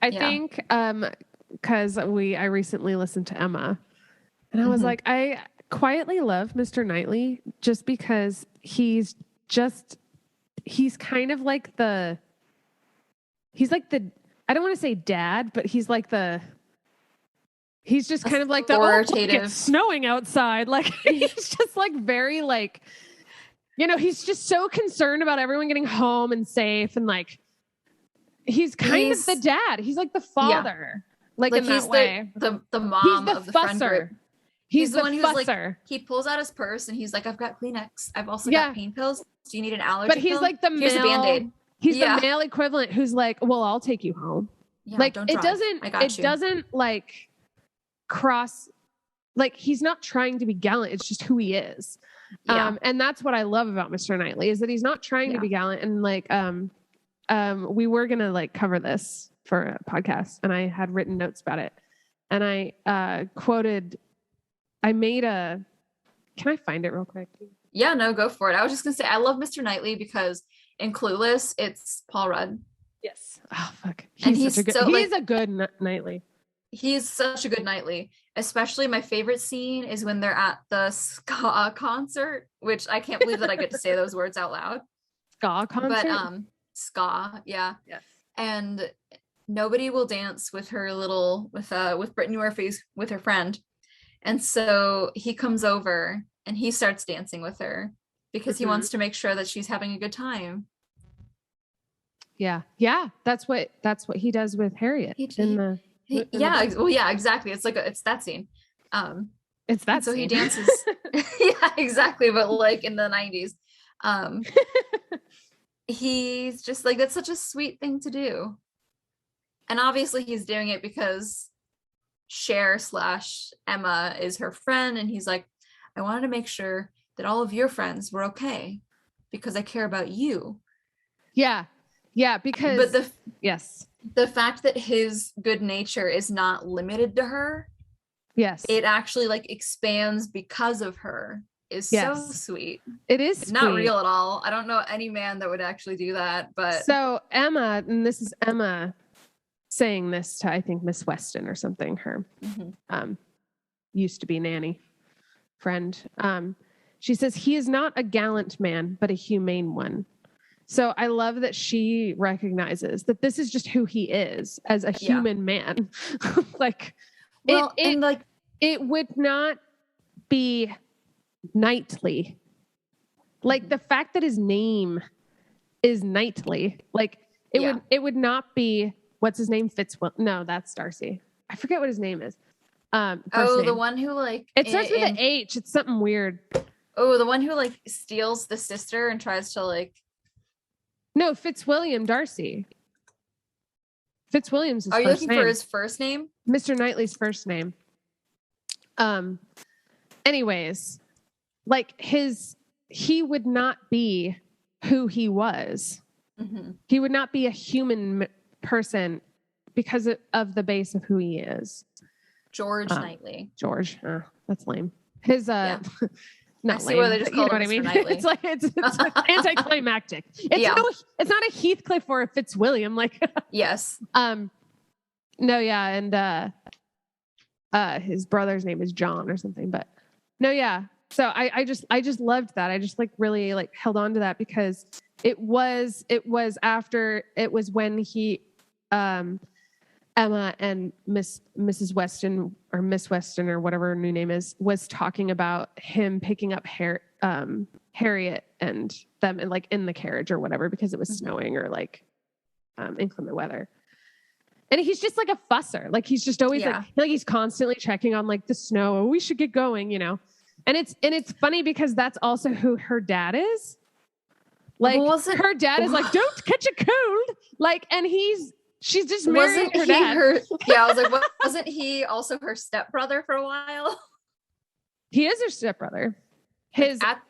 I think, cause I recently listened to Emma and I was like, I quietly love Mr. Knightley just because he's kind of like I don't want to say dad, but he's just kind of like authoritative. It's snowing outside. Like he's just like very like, he's just so concerned about everyone getting home and safe. And like, he's kind of the dad. He's like the father, like in he's that way. The mom of the friend group. He's the one who's fusser. like, he pulls out his purse and he's like, I've got Kleenex. I've also got pain pills. Do you need an allergy But he's pill? like the Here's a Band-Aid. He's the male equivalent who's like, well, I'll take you home. Yeah, like don't it drive. doesn't like cross, like he's not trying to be gallant. It's just who he is. Yeah. And that's what I love about Mr. Knightley is that he's not trying to be gallant. And like, we were going to like cover this for a podcast and I had written notes about it. And I can I find it real quick? Yeah, no, go for it. I was just going to say, I love Mr. Knightley because in Clueless, it's Paul Rudd. Yes. Oh, fuck. He's a good Knightley. He's such a good Knightley. Especially my favorite scene is when they're at the ska concert, which I can't believe that I get to say those words out loud. Ska concert? But ska, yeah. Yes. And nobody will dance with her with Brittany Murphy's with her friend. And so he comes over and he starts dancing with her because he wants to make sure that she's having a good time. Yeah. Yeah. That's what he does with Harriet. Exactly. It's that scene. It's that so scene. He dances. Yeah, exactly. But like in the 90s. He's just like, that's such a sweet thing to do. And obviously he's doing it because Cher/Emma is her friend. And he's like, I wanted to make sure that all of your friends were okay because I care about you. Yeah. Yeah. Because the fact that his good nature is not limited to her. Yes. It actually like expands because of her is so sweet. It's not real at all. I don't know any man that would actually do that, but so Emma, and this is Emma saying this to, I think, Miss Weston or something, her used to be nanny friend. She says, he is not a gallant man, but a humane one. So I love that she recognizes that this is just who he is as a human man. Like, it would not be knightly. Like the fact that his name is Knightley, like it would not be, what's his name? No, that's Darcy. I forget what his name is. name. The one who like it starts with an H. It's something weird. Oh, the one who like steals the sister and tries to like. No, Fitzwilliam Darcy. Fitzwilliam's. Are you looking for his first name? Mr. Knightley's first name. Anyways, like he would not be who he was. Mm-hmm. He would not be a human person because of the base of who he is. George Knightley. George. That's lame. His, not lame. Why they just call you know what I mean? It's like, it's anticlimactic. It's not a Heathcliff or a Fitzwilliam. Like, yes. No, yeah. And, his brother's name is John or something, but no, yeah. So I just loved that. I just like really like held on to that because it was when he, Emma and Mrs. Weston or Miss Weston or whatever her new name is, was talking about him picking up Harriet and them and like in the carriage or whatever, because it was snowing or like, inclement weather. And he's just like a fusser. Like he's just always like he's constantly checking on like the snow. Oh, we should get going, you know? And it's funny because that's also who her dad is. Like her dad is like, don't catch a cold. Like, and she's just marrying her dad. I was like, wasn't he also her stepbrother for a while? He is her stepbrother. At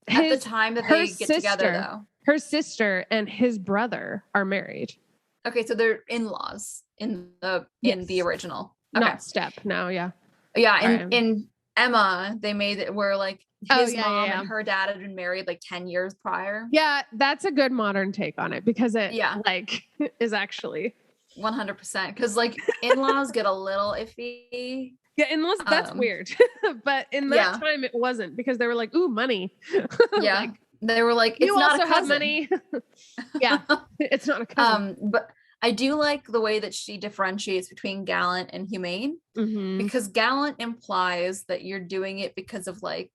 the time that they get together, though. Her sister and his brother are married. Okay, so they're in-laws in the original. Okay. Not step. No, yeah. Yeah, in Emma, they made it where like his mom and her dad had been married like 10 years prior. Yeah, that's a good modern take on it because it like is actually 100%. Because like in-laws get a little iffy. Yeah, unless that's weird. But in that time it wasn't, because they were like, ooh, money. Yeah. Like, they were like, it's you not also a cousin. have money. Yeah. It's not a cousin. But I do like the way that she differentiates between gallant and humane, because gallant implies that you're doing it because of like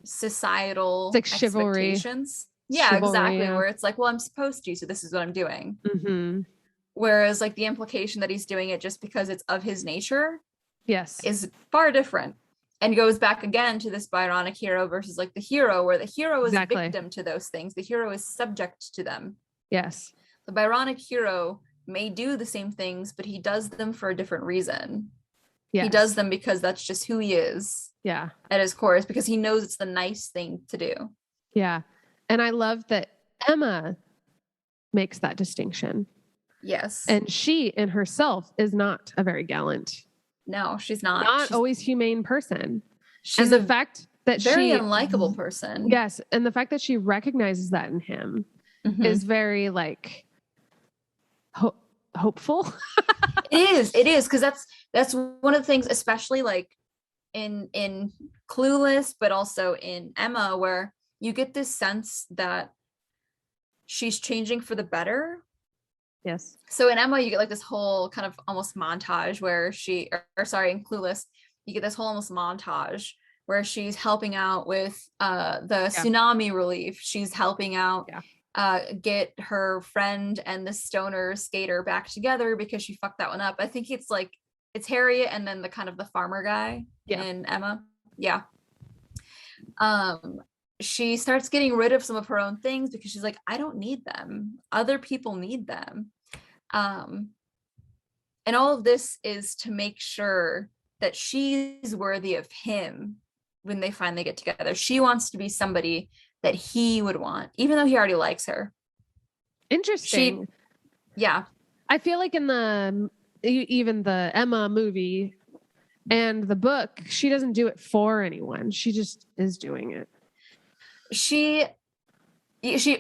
societal it's like expectations. Yeah, exactly. Yeah. Where it's like, well, I'm supposed to, so this is what I'm doing. Whereas like the implication that he's doing it just because it's of his nature, is far different, and goes back again to this Byronic hero versus like the hero, where the hero is victim to those things. The hero is subject to them. Yes. The Byronic hero may do the same things, but he does them for a different reason. Yes. He does them because that's just who he is. Yeah. At his core, is because he knows it's the nice thing to do. Yeah. And I love that Emma makes that distinction. Yes. And she in herself is not a very gallant. No, she's not. She's always humane person. She's and the fact that very unlikable person. Yes. And the fact that she recognizes that in him is very like hopeful. It is. Because that's one of the things, especially like in Clueless, but also in Emma, where you get this sense that she's changing for the better. Yes. So in Emma, you get like this whole kind of almost montage where in Clueless, you get this whole almost montage where she's helping out with the tsunami relief. She's helping out get her friend and the stoner skater back together because she fucked that one up. I think it's Harriet and then the kind of the farmer guy in Emma. Yeah. She starts getting rid of some of her own things because she's like, I don't need them. Other people need them. And all of this is to make sure that she's worthy of him when they finally get together. She wants to be somebody that he would want, even though he already likes her. Interesting. I feel like in even the Emma movie and the book, she doesn't do it for anyone. She just is doing it.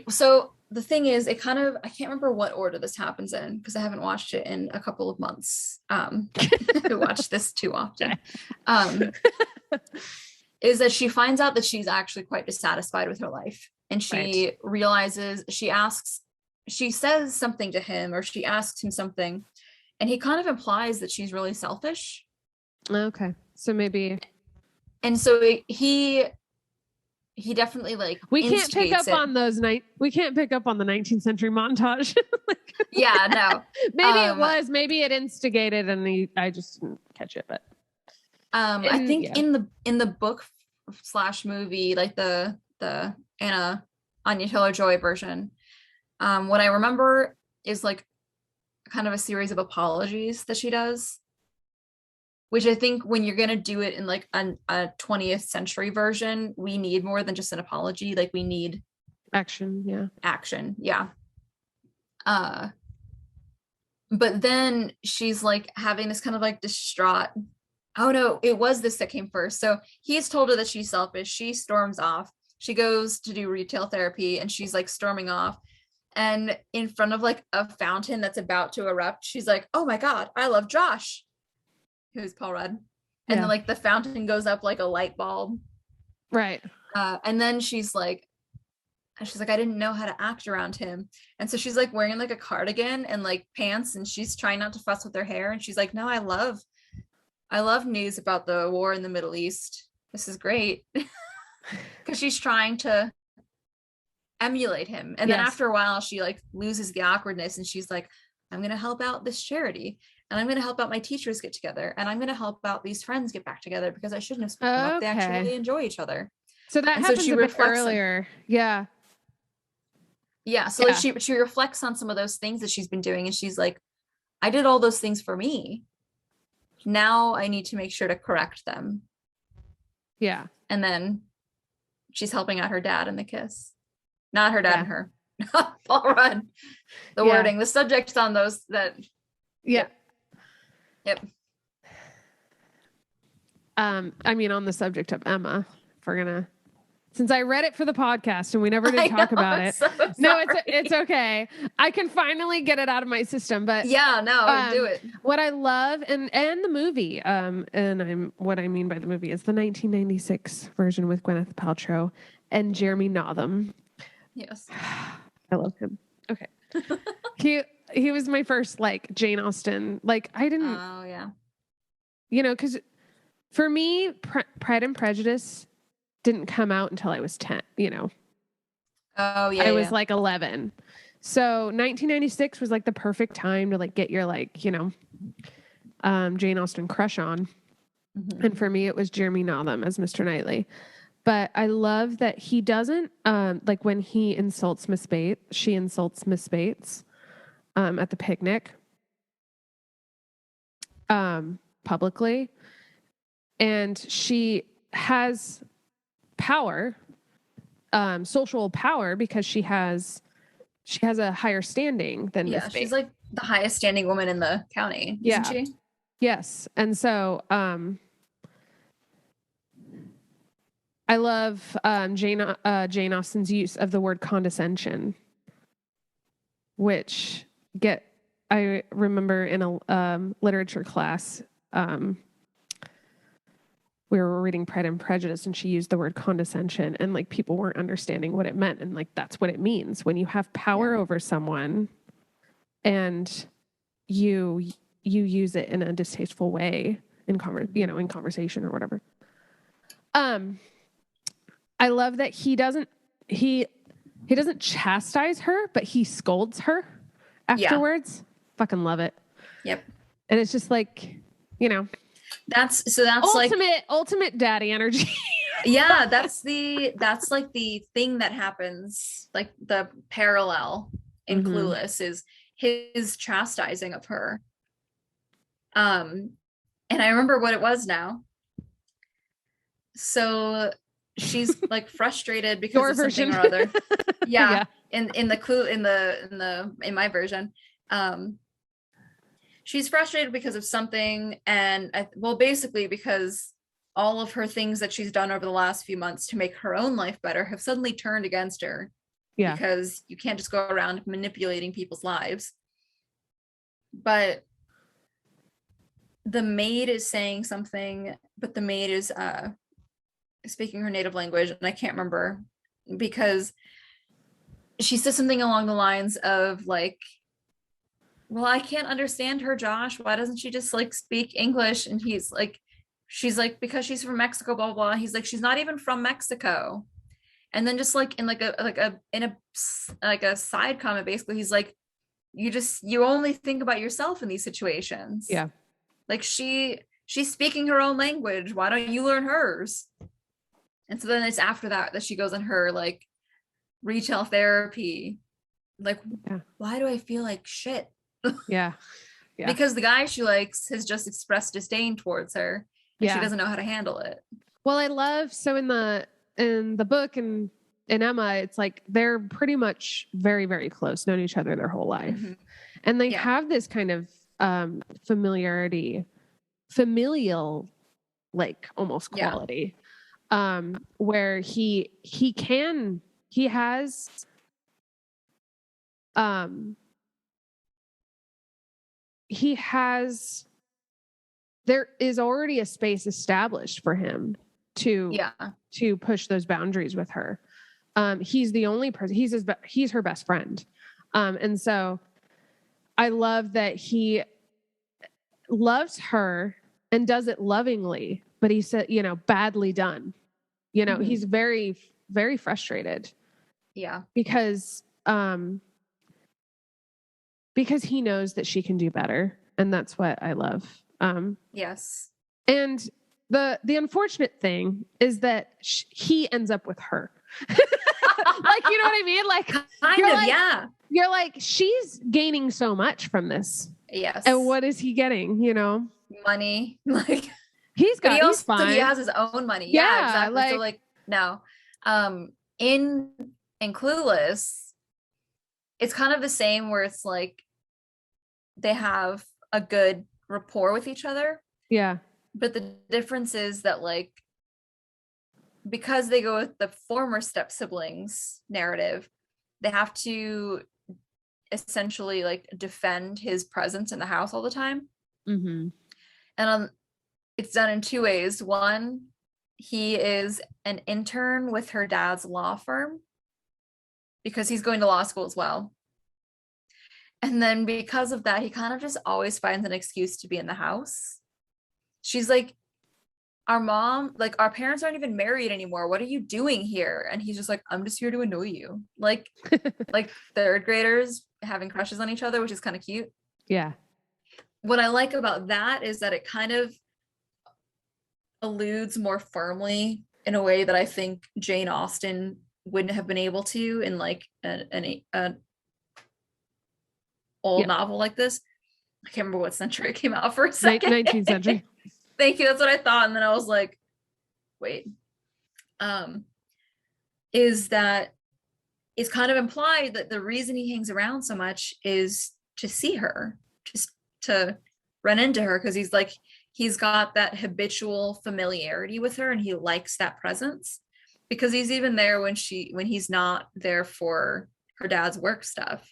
So the thing is, it kind of, I can't remember what order this happens in because I haven't watched it in a couple of months. I watch this too often. Is that she finds out that she's actually quite dissatisfied with her life, and she realizes, she says something to him, or she asks him something, and he kind of implies that she's really selfish. Okay, so maybe, and so he definitely like we can't pick up on those we can't pick up on the 19th century montage. No. Maybe it was, maybe it instigated, and I just didn't catch it, but. I think in the book / movie, like the Anya Taylor-Joy version, what I remember is like kind of a series of apologies that she does, which I think when you're gonna do it in like a 20th century version, we need more than just an apology. Like we need action. But then she's like having this kind of like distraught, oh no, it was this that came first. So he's told her that she's selfish. She storms off. She goes to do retail therapy, and she's like storming off. And in front of like a fountain that's about to erupt, she's like, oh my God, I love Josh, who's Paul Rudd. And then like the fountain goes up like a light bulb. Right. And then she's like, I didn't know how to act around him. And so she's like wearing like a cardigan and like pants, and she's trying not to fuss with her hair. And she's like, no, I love news about the war in the Middle East. This is great. Because she's trying to emulate him. And then after a while, she like loses the awkwardness, and she's like, I'm going to help out this charity, and I'm going to help out my teachers get together, and I'm going to help out these friends get back together because I shouldn't have split them up. They actually really enjoy each other. So that happens a bit earlier. Yeah. So like she reflects on some of those things that she's been doing, and she's like, I did all those things for me. Now I need to make sure to correct them. Yeah. And then she's helping out her dad in the kiss. Not her dad and her. Paul Rudd. The wording, the subject on those that. Yeah. Yep. I mean, on the subject of Emma, if we're gonna since I read it for the podcast and we never did talk about it. So no, it's okay. I can finally get it out of my system. But yeah, no, do it. What I love and the movie, what I mean by the movie is the 1996 version with Gwyneth Paltrow and Jeremy Notham. Yes. I love him. Okay. He was my first like Jane Austen. Like I didn't. Oh yeah. You know, because for me, Pride and Prejudice didn't come out until I was 10. You know. Oh yeah. I was like 11. So 1996 was like the perfect time to like get your like, you know, Jane Austen crush on. Mm-hmm. And for me, it was Jeremy Notham as Mr. Knightley. But I love that he doesn't, like when he insults Miss Bates, she insults Miss Bates at the picnic publicly. And she has power, social power, because she has a higher standing than Miss Bates. She's like the highest standing woman in the county, isn't she? Yes. And so I love Jane Austen's use of the word condescension, which I remember in a literature class, we were reading Pride and Prejudice and she used the word condescension and like people weren't understanding what it meant. And like, that's what it means when you have power over someone and you use it in a distasteful way in conversation or whatever. I love that he doesn't chastise her, but he scolds her afterwards. Yeah. Fucking love it. Yep. And it's just like, you know, that's ultimate daddy energy. Yeah, that's like the thing that happens, like the parallel in Clueless is his chastising of her. And I remember what it was now. So she's like frustrated because Your of version. something or other. Yeah. In my version. She's frustrated because of something, and basically because all of her things that she's done over the last few months to make her own life better have suddenly turned against her. Yeah. Because you can't just go around manipulating people's lives. But the maid is saying something, but the maid is speaking her native language, and I can't remember, because she says something along the lines of like, well, I can't understand her, Josh. Why doesn't she just like speak English? And he's like, she's like, because she's from Mexico, blah, blah, blah. He's like, she's not even from Mexico. And then just like in a side comment, basically, he's like, you only think about yourself in these situations. Yeah. Like she's speaking her own language. Why don't you learn hers? And so then it's after that she goes on her like retail therapy. Like, why do I feel like shit? Yeah. Because the guy she likes has just expressed disdain towards her, and she doesn't know how to handle it. Well, I love, so in the book and in Emma, it's like they're pretty much very, very close, known each other their whole life. Mm-hmm. And they have this kind of familial, like almost quality, where he has there is already a space established for him to push those boundaries with her. He's the only person, he's her best friend. And so I love that he loves her and does it lovingly, but he said, badly done. He's very, very frustrated. Yeah. Because he knows that she can do better. And that's what I love. Yes. And the unfortunate thing is that he ends up with her. Like, you know what I mean? Like, you're like, she's gaining so much from this. Yes. And what is he getting? Money. Like he has his own money. Yeah, exactly. So like, no. In Clueless, it's kind of the same, where it's like they have a good rapport with each other. Yeah. But the difference is that like because they go with the former step siblings narrative, they have to essentially like defend his presence in the house all the time. Mm-hmm. And it's done in two ways. One, he is an intern with her dad's law firm because he's going to law school as well. And then because of that, he kind of just always finds an excuse to be in the house. She's like, our mom, like our parents aren't even married anymore. What are you doing here? And he's just like, I'm just here to annoy you. Like third graders having crushes on each other, which is kind of cute. Yeah. What I like about that is that it kind of alludes more firmly in a way that I think Jane Austen wouldn't have been able to in like an old novel like this. I can't remember what century it came out for a second. 19th century. Thank you. That's what I thought. And then I was like, wait. Is that it's kind of implied that the reason he hangs around so much is to see her, just to run into her, because he's got that habitual familiarity with her and he likes that presence, because he's even there when he's not there for her dad's work stuff.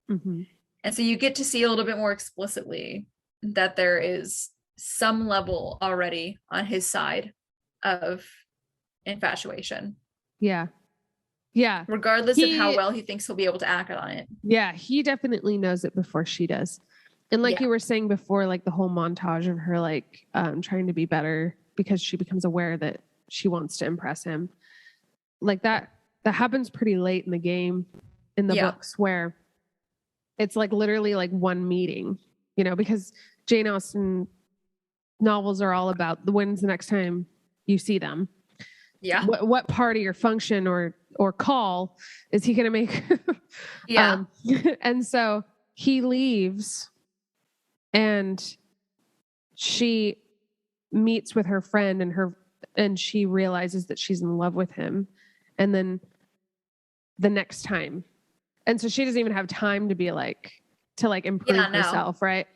Mm-hmm. And so you get to see a little bit more explicitly that there is some level already on his side of infatuation. Yeah. Yeah. Regardless of how well he thinks he'll be able to act on it. Yeah, he definitely knows it before she does. And like you were saying before, like the whole montage of her like trying to be better because she becomes aware that she wants to impress him. Like that happens pretty late in the game in the books, where it's like literally like one meeting, you know, because Jane Austen novels are all about when's the next time you see them. Yeah. What party or function or call is he going to make? Yeah. And so he leaves and she meets with her friend and she realizes that she's in love with him. And then the next time. And so she doesn't even have time to be like, to like improve herself. Right.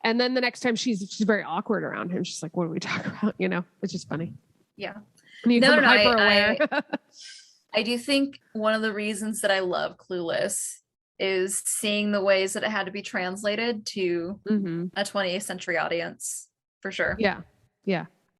And then the next time she's very awkward around him. She's like, what do we talk about? You know, it's just funny. Yeah. And you become hyper aware. I do think one of the reasons that I love Clueless is seeing the ways that it had to be translated to a 20th century audience, for sure. Yeah. Yeah.